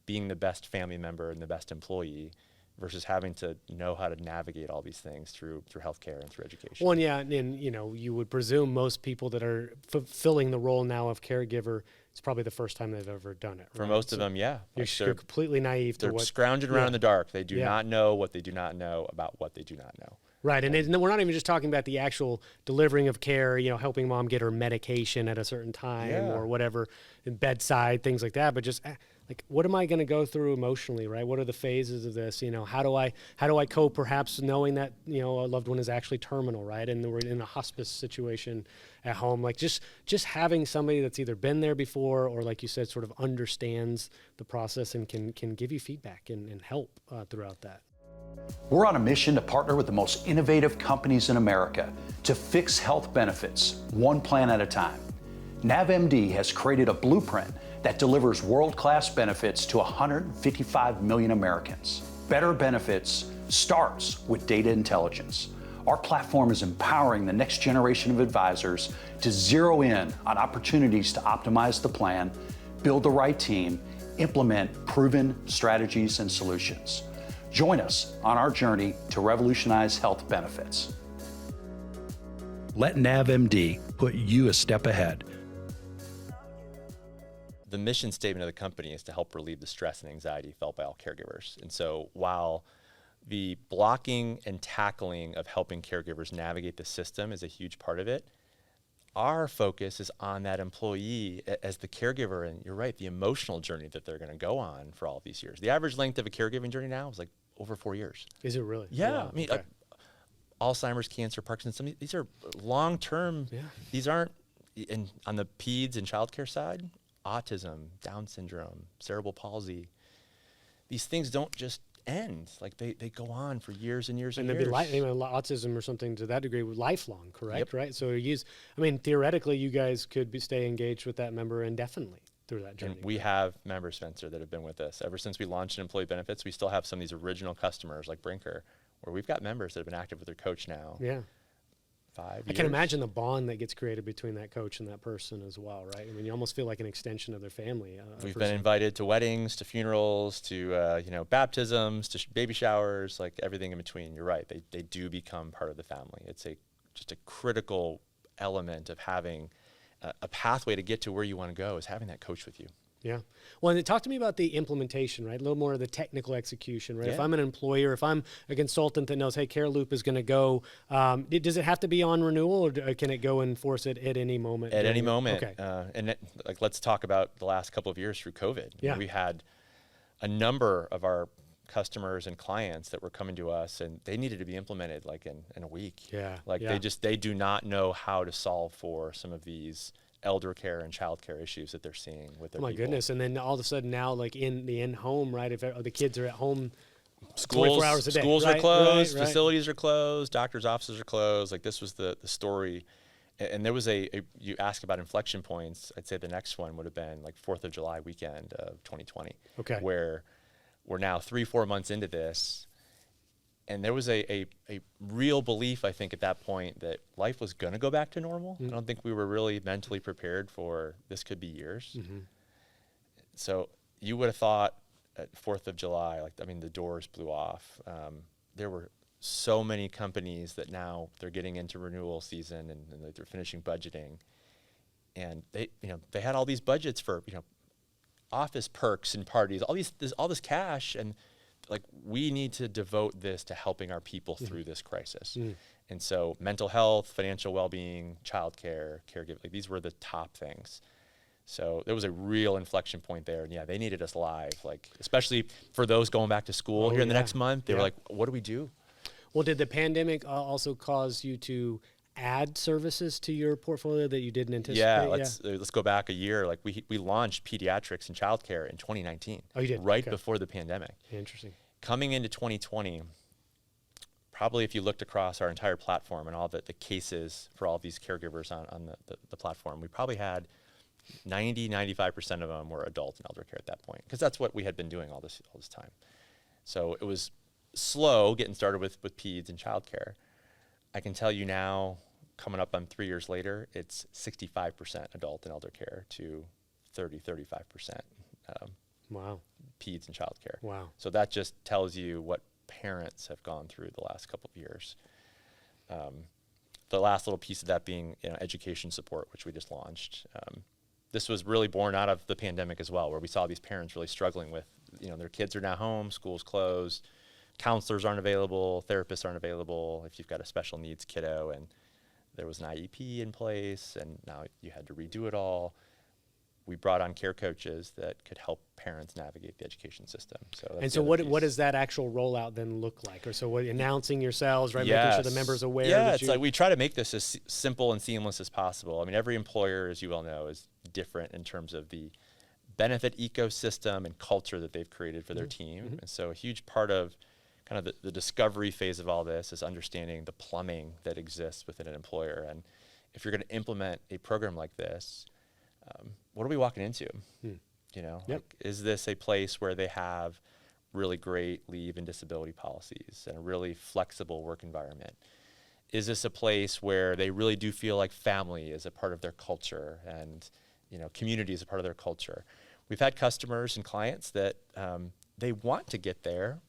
being the best family member and the best employee versus having to know how to navigate all these things through healthcare and through education. Well, and you would presume most people that are fulfilling the role now of caregiver, it's probably the first time they've ever done it. For most of them, yeah. You're completely naive to they're what. scrounging around in the dark. They do not know what they do not know about what they do not know. Right, and we're not even just talking about the actual delivering of care, helping mom get her medication at a certain time or whatever, bedside, things like that, but just like, what am I going to go through emotionally, right? What are the phases of this? How do I cope, perhaps knowing that, a loved one is actually terminal, right? And we're in a hospice situation at home. Like just having somebody that's either been there before or, like you said, sort of understands the process and can give you feedback and help throughout that. We're on a mission to partner with the most innovative companies in America to fix health benefits, one plan at a time. NavMD has created a blueprint that delivers world-class benefits to 155 million Americans. Better benefits starts with data intelligence. Our platform is empowering the next generation of advisors to zero in on opportunities to optimize the plan, build the right team, implement proven strategies and solutions. Join us on our journey to revolutionize health benefits. Let NavMD put you a step ahead. The mission statement of the company is to help relieve the stress and anxiety felt by all caregivers. And so while the blocking and tackling of helping caregivers navigate the system is a huge part of it, our focus is on that employee as the caregiver, and you're right, the emotional journey that they're going to go on for all these years. The average length of a caregiving journey now is like over 4 years. Is it really? Yeah. Wow. I mean, okay. Alzheimer's, cancer, Parkinson's, these are long-term. Yeah. These aren't, on the peds and childcare side, autism, Down syndrome, cerebral palsy. These things don't just end. Like they go on for years and years and years. And autism or something to that degree, lifelong, correct? Yep. Right. So theoretically, you guys could stay engaged with that member indefinitely through that journey. And we have members, Spencer, that have been with us ever since we launched employee benefits. We still have some of these original customers like Brinker, where we've got members that have been active with their coach now. Yeah. 5 years. I can imagine the bond that gets created between that coach and that person as well, right? I mean, you almost feel like an extension of their family. We've been invited to weddings, to funerals, to baptisms, to baby showers, like everything in between. You're right; they do become part of the family. It's just a critical element of having a pathway to get to where you want to go is having that coach with you. Yeah. Well, and talk to me about the implementation, right? A little more of the technical execution, right? Yeah. If I'm an employer, if I'm a consultant that knows, hey, Cariloop is going to go, does it have to be on renewal, or can it go and force it at any moment? At any moment. Okay. Let's talk about the last couple of years through COVID. Yeah. We had a number of our customers and clients that were coming to us, and they needed to be implemented like in a week. Yeah. Like they do not know how to solve for some of these elder care and child care issues that they're seeing with their Oh my people. goodness. And then all of a sudden now, like in the in-home, right? If the kids are at home 24 schools, hours a day. schools right? are closed, right. facilities are closed, doctors' offices are closed. Like this was the story. And there was you ask about inflection points. I'd say the next one would have been like 4th of July weekend of 2020. Okay. Where we're now 3-4 months into this. And there was a real belief, I think, at that point that life was going to go back to normal. I don't think we were really mentally prepared for this could be years. Mm-hmm. So you would have thought at 4th of July, the doors blew off. There were so many companies that now they're getting into renewal season and they're finishing budgeting. And they had all these budgets for, office perks and parties, all this cash, and like we need to devote this to helping our people through this crisis. And so mental health, financial well-being, childcare, caregiving, like these were the top things. So there was a real inflection point there. And yeah, they needed us live, like especially for those going back to school here in the next month. They were like, what do we do? Well, did the pandemic also cause you to add services to your portfolio that you didn't anticipate? Yeah, let's go back a year. Like we launched pediatrics and childcare in 2019. Oh, you did? Right before the pandemic. Interesting. Coming into 2020, probably if you looked across our entire platform and all the cases for all these caregivers on the platform, we probably had 95% of them were adult and elder care at that point, because that's what we had been doing all this time. So it was slow getting started with peds and childcare. I can tell you now, coming up on 3 years later, it's 65% adult and elder care to 35%. Wow. peds and childcare. Wow. So that just tells you what parents have gone through the last couple of years. The last little piece of that being, education support, which we just launched. This was really born out of the pandemic as well, where we saw these parents really struggling with, their kids are now home, school's closed, counselors aren't available, therapists aren't available if you've got a special needs kiddo, and there was an IEP in place, and now you had to redo it all. We brought on care coaches that could help parents navigate the education system. So what does that actual rollout then look like? Or so what, announcing yourselves, right? Yes. Making sure the members are aware. Yeah, it's like we try to make this as simple and seamless as possible. I mean, every employer, as you well know, is different in terms of the benefit ecosystem and culture that they've created for their team. And so a huge part of kind of the discovery phase of all this is understanding the plumbing that exists within an employer. And if you're going to implement a program like this, what are we walking into? Like, is this a place where they have really great leave and disability policies and a really flexible work environment? Is this a place where they really do feel like family is a part of their culture and, community is a part of their culture? We've had customers and clients that they want to get there,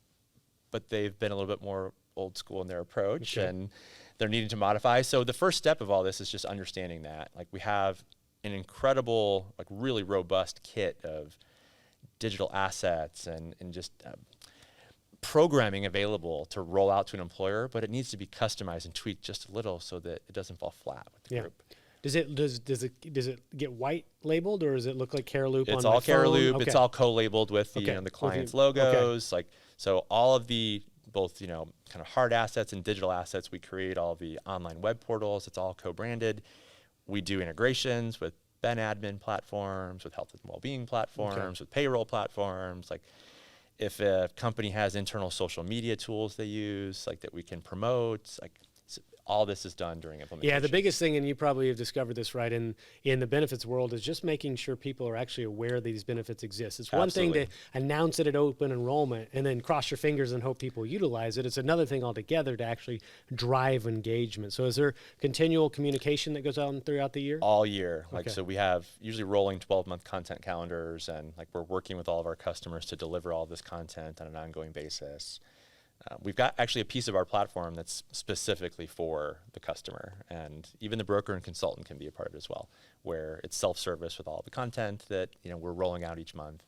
but they've been a little bit more old school in their approach and they're needing to modify. So the first step of all this is just understanding that. Like, we have an incredible, like, really robust kit of digital assets and just programming available to roll out to an employer, but it needs to be customized and tweaked just a little so that it doesn't fall flat with the group. Does it get white labeled, or does it look like Cariloop? It's on all Cariloop. It's all co-labeled with the the client's logos. So all of the both kind of hard assets and digital assets, we create all the online web portals. It's all co-branded. We do integrations with Ben admin platforms, with health and well-being platforms, with payroll platforms. Like, if a company has internal social media tools they use, like, that we can promote, like, all this is done during implementation. Yeah, the biggest thing, and you probably have discovered this, right, in the benefits world, is just making sure people are actually aware that these benefits exist. It's one thing to announce it at open enrollment and then cross your fingers and hope people utilize it. It's another thing altogether to actually drive engagement. So is there continual communication that goes on throughout the year? All year. So we have usually rolling 12-month content calendars, and we're working with all of our customers to deliver all this content on an ongoing basis. We've got actually a piece of our platform that's specifically for the customer, and even the broker and consultant can be a part of it as well, where it's self-service with all the content that we're rolling out each month.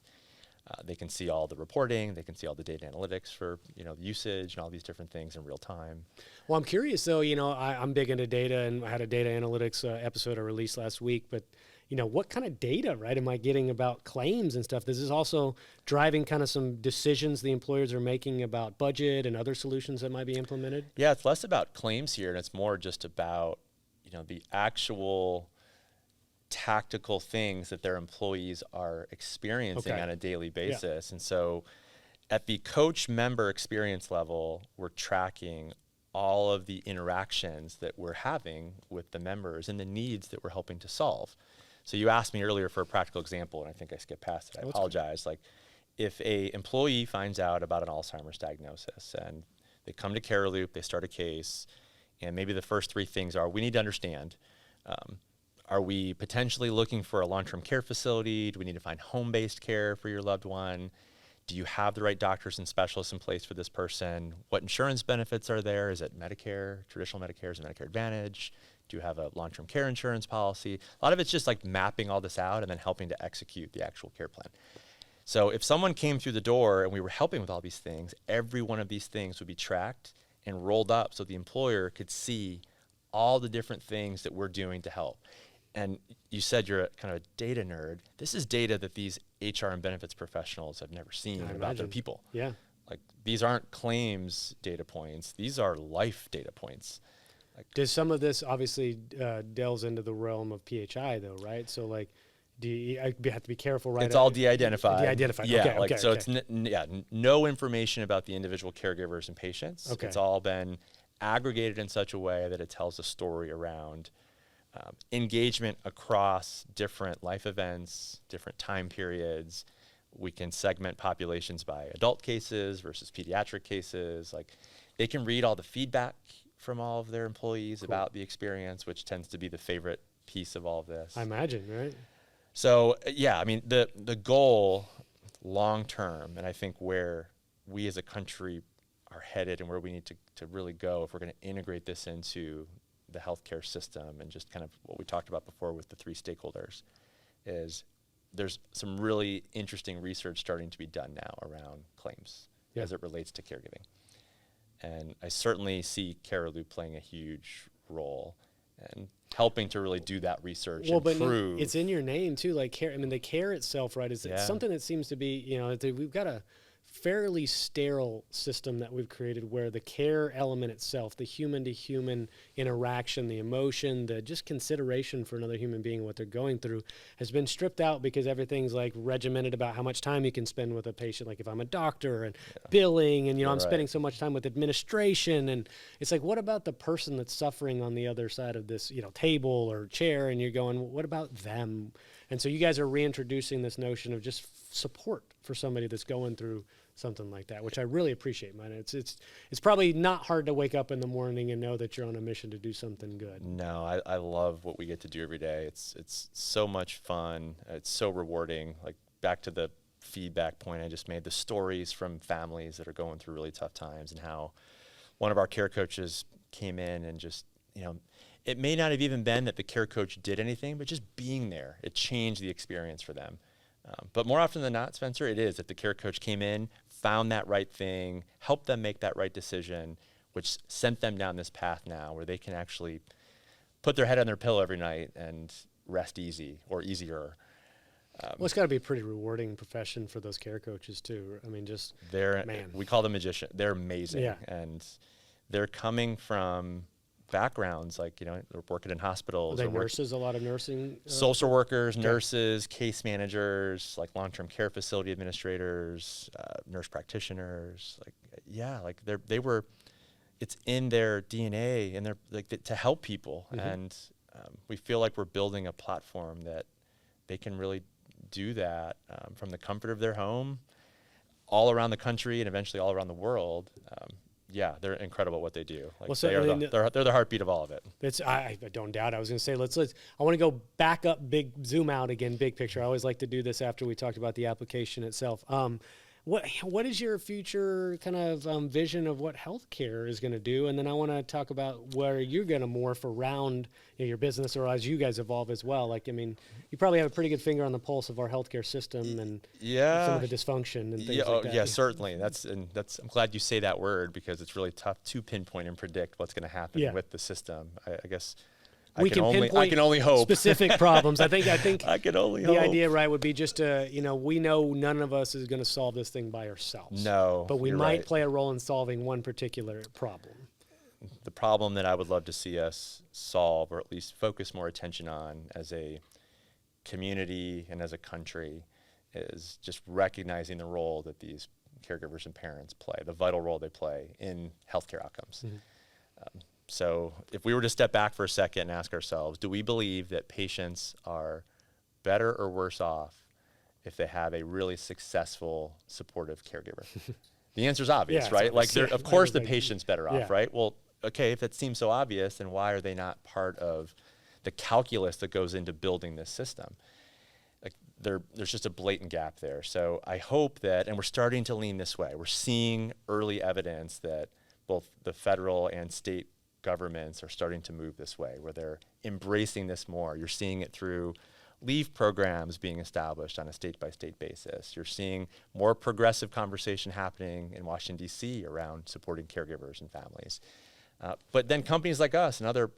They can see all the reporting, they can see all the data analytics for usage and all these different things in real time. Well, I'm curious though. I'm big into data, and I had a data analytics episode I released last week, but what kind of data, right, am I getting about claims and stuff? This is also driving kind of some decisions the employers are making about budget and other solutions that might be implemented? Yeah, it's less about claims here, and it's more just about, the actual tactical things that their employees are experiencing on a daily basis. And so at the coach member experience level, we're tracking all of the interactions that we're having with the members and the needs that we're helping to solve. So you asked me earlier for a practical example, and I think I skipped past it. I apologize. Like, if a employee finds out about an Alzheimer's diagnosis and they come to Cariloop, they start a case, and maybe the first three things are, we need to understand, are we potentially looking for a long-term care facility? Do we need to find home-based care for your loved one? Do you have the right doctors and specialists in place for this person? What insurance benefits are there? Is it Medicare, traditional Medicare? Is it Medicare Advantage? Do you have a long-term care insurance policy? A lot of it's just like mapping all this out and then helping to execute the actual care plan. So if someone came through the door and we were helping with all these things, every one of these things would be tracked and rolled up so the employer could see all the different things that we're doing to help. And you said you're kind of a data nerd. This is data that these HR and benefits professionals have never seen about their people. Yeah. Like, these aren't claims data points. These are life data points. Does some of this obviously delves into the realm of PHI though, right? So like, do you have to be careful, right? It's all de-identified. De-identified. Yeah. Okay, So it's no information about the individual caregivers and patients. Okay. It's all been aggregated in such a way that it tells a story around engagement across different life events, different time periods. We can segment populations by adult cases versus pediatric cases. Like, they can read all the feedback from all of their employees about the experience, which tends to be the favorite piece of all of this. I imagine, right? So yeah, I mean, the goal, long term, and I think where we as a country are headed and where we need to really go if we're going to integrate this into the healthcare system, and just kind of what we talked about before with the 3 stakeholders, is there's some really interesting research starting to be done now around claims as it relates to caregiving. And I certainly see Cariloop playing a huge role and helping to really do that research and prove. It's in your name too, like care. I mean, the care itself, right, is something that seems to be, we've got a fairly sterile system that we've created where the care element itself, the human to human interaction, the emotion, the just consideration for another human being and what they're going through has been stripped out, because everything's like regimented about how much time you can spend with a patient. Like if I'm a doctor and billing and, I'm spending so much time with administration, and it's like, what about the person that's suffering on the other side of this, table or chair, and you're going, what about them? And so you guys are reintroducing this notion of just support for somebody that's going through something like that, which I really appreciate, man. It's probably not hard to wake up in the morning and know that you're on a mission to do something good. No, I love what we get to do every day. It's so much fun. It's so rewarding. Like back to the feedback point I just made, the stories from families that are going through really tough times, and how one of our care coaches came in and just, it may not have even been that the care coach did anything, but just being there, it changed the experience for them. But more often than not, Spencer, it is that the care coach came in, found that right thing, helped them make that right decision, which sent them down this path now where they can actually put their head on their pillow every night and rest easy or easier. Well, it's got to be a pretty rewarding profession for those care coaches too. I mean, just we call them magicians. They're amazing, and they're coming from backgrounds like they're working in hospitals. Are they nurses? A lot of nursing. Social workers, nurses, case managers, like long-term care facility administrators, nurse practitioners. They were. It's in their DNA, and they're to help people, and we feel like we're building a platform that they can really do that from the comfort of their home, all around the country, and eventually all around the world. They're incredible at what they do. They're the heartbeat of all of it. I don't doubt. I was going to say, I want to go back up, zoom out again, big picture. I always like to do this after we talked about the application itself. What is your future kind of vision of what healthcare is going to do? And then I want to talk about where you're going to morph around your business, or as you guys evolve as well. You probably have a pretty good finger on the pulse of our healthcare system and some of the dysfunction and things like that. Yeah, certainly. I'm glad you say that word, because it's really tough to pinpoint and predict what's going to happen with the system. I guess I can only hope. Specific problems. I think I can only hope. The idea, right, would be just to, we know none of us is going to solve this thing by ourselves. No, but we might play a role in solving one particular problem. The problem that I would love to see us solve, or at least focus more attention on as a community and as a country, is just recognizing the role that these caregivers and parents play, the vital role they play in healthcare outcomes. So if we were to step back for a second and ask ourselves, do we believe that patients are better or worse off if they have a really successful, supportive caregiver? The answer is obvious, right? Of course the patient's better off, right? Well, okay, if that seems so obvious, then why are they not part of the calculus that goes into building this system? There's just a blatant gap there. So I hope that, and we're starting to lean this way, we're seeing early evidence that both the federal and state governments are starting to move this way, where they're embracing this more. You're seeing it through leave programs being established on a state-by-state basis. You're seeing more progressive conversation happening in Washington, D.C. around supporting caregivers and families. But then companies like us and other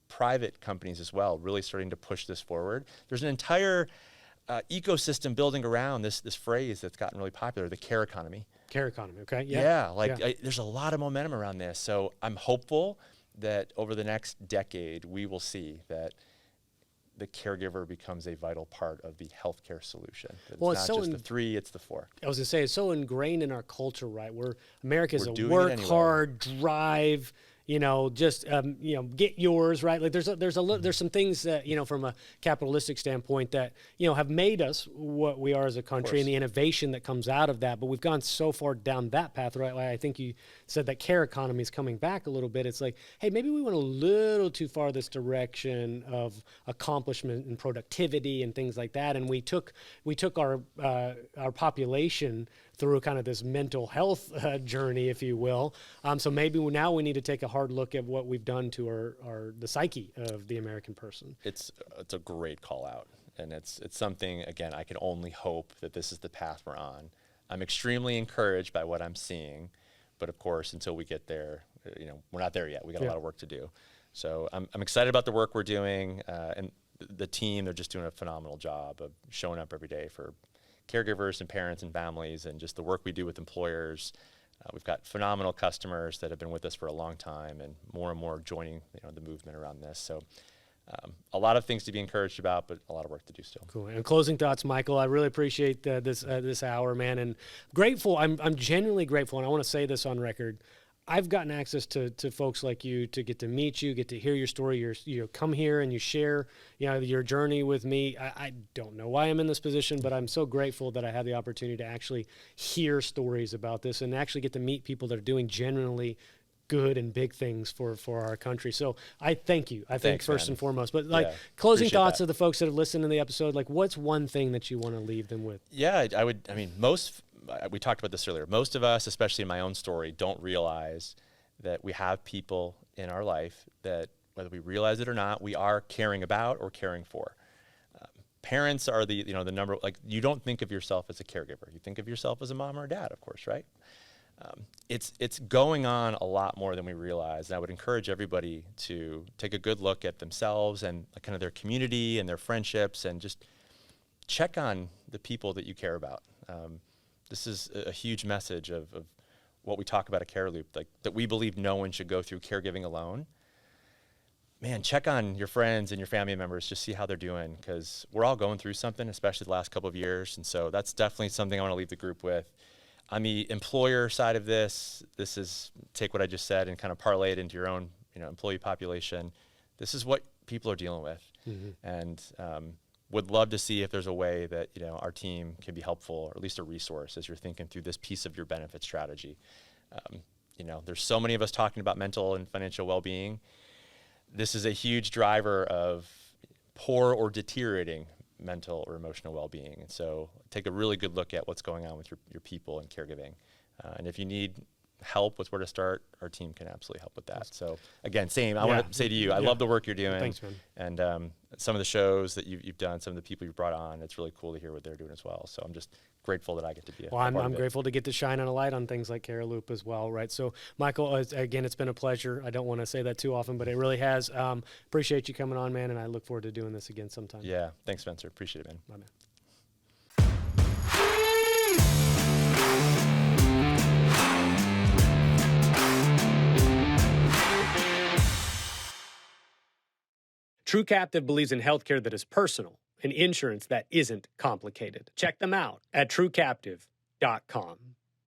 private companies as well really starting to push this forward. There's an entire ecosystem building around this phrase that's gotten really popular, the care economy. Care economy, okay. There's a lot of momentum around this. So I'm hopeful that over the next decade, we will see that the caregiver becomes a vital part of the healthcare solution. It's not just the 3, it's the 4. I was going to say, it's so ingrained in our culture, right? America's a work hard, drive, just get yours, right? Like there's some things that, from a capitalistic standpoint that, have made us what we are as a country and the innovation that comes out of that. But we've gone so far down that path, right? Like I think you said that care economy is coming back a little bit. It's like, hey, maybe we went a little too far this direction of accomplishment and productivity and things like that. And we took our population through kind of this mental health journey, if you will. So maybe now we need to take a hard look at what we've done to the psyche of the American person. It's a great call out. And it's something, again, I can only hope that this is the path we're on. I'm extremely encouraged by what I'm seeing. But of course, until we get there, we're not there yet. We got a lot of work to do. So I'm excited about the work we're doing. And the team, they're just doing a phenomenal job of showing up every day for caregivers and parents and families, and just the work we do with employers. We've got phenomenal customers that have been with us for a long time, and more joining the movement around this. So a lot of things to be encouraged about, but a lot of work to do still. Cool. And closing thoughts, Michael. I really appreciate this hour, man, and grateful. I'm genuinely grateful, and I want to say this on record. I've gotten access to folks like you to get to meet you, get to hear your story. You come here and you share, your journey with me. I don't know why I'm in this position, but I'm so grateful that I had the opportunity to actually hear stories about this and actually get to meet people that are doing genuinely good and big things for our country. So I thank you. I think first and foremost, but closing thoughts of the folks that have listened to the episode, like what's one thing that you want to leave them with? Yeah, we talked about this earlier. Most of us, especially in my own story, don't realize that we have people in our life that, whether we realize it or not, we are caring about or caring for. Parents are the number, like, you don't think of yourself as a caregiver. You think of yourself as a mom or a dad, of course, right? It's going on a lot more than we realize. And I would encourage everybody to take a good look at themselves and kind of their community and their friendships, and just check on the people that you care about. This is a huge message of what we talk about at Cariloop, like that we believe no one should go through caregiving alone. Man, check on your friends and your family members, just see how they're doing, because we're all going through something, especially the last couple of years. And so that's definitely something I want to leave the group with. On the employer side of this is take what I just said and kind of parlay it into your own employee population. This is what people are dealing with. Mm-hmm. And would love to see if there's a way that our team can be helpful, or at least a resource as you're thinking through this piece of your benefit strategy. There's so many of us talking about mental and financial well-being. This is a huge driver of poor or deteriorating mental or emotional well-being. And so take a really good look at what's going on with your people and caregiving. And if you need help with where to start, our team can absolutely help with that. So again, I want to say to you, I love the work you're doing. Thanks, man. And some of the shows that you've done, some of the people you've brought on, it's really cool to hear what they're doing as well. So I'm just grateful that I get to be I'm grateful to get to shine on a light on things like Cariloop as well, right? So Michael, again, it's been a pleasure. I don't want to say that too often, but it really has. Appreciate you coming on, man, and I look forward to doing this again sometime. Yeah, thanks, Spencer. Appreciate it, man. Bye, man. True Captive believes in healthcare that is personal and insurance that isn't complicated. Check them out at truecaptive.com.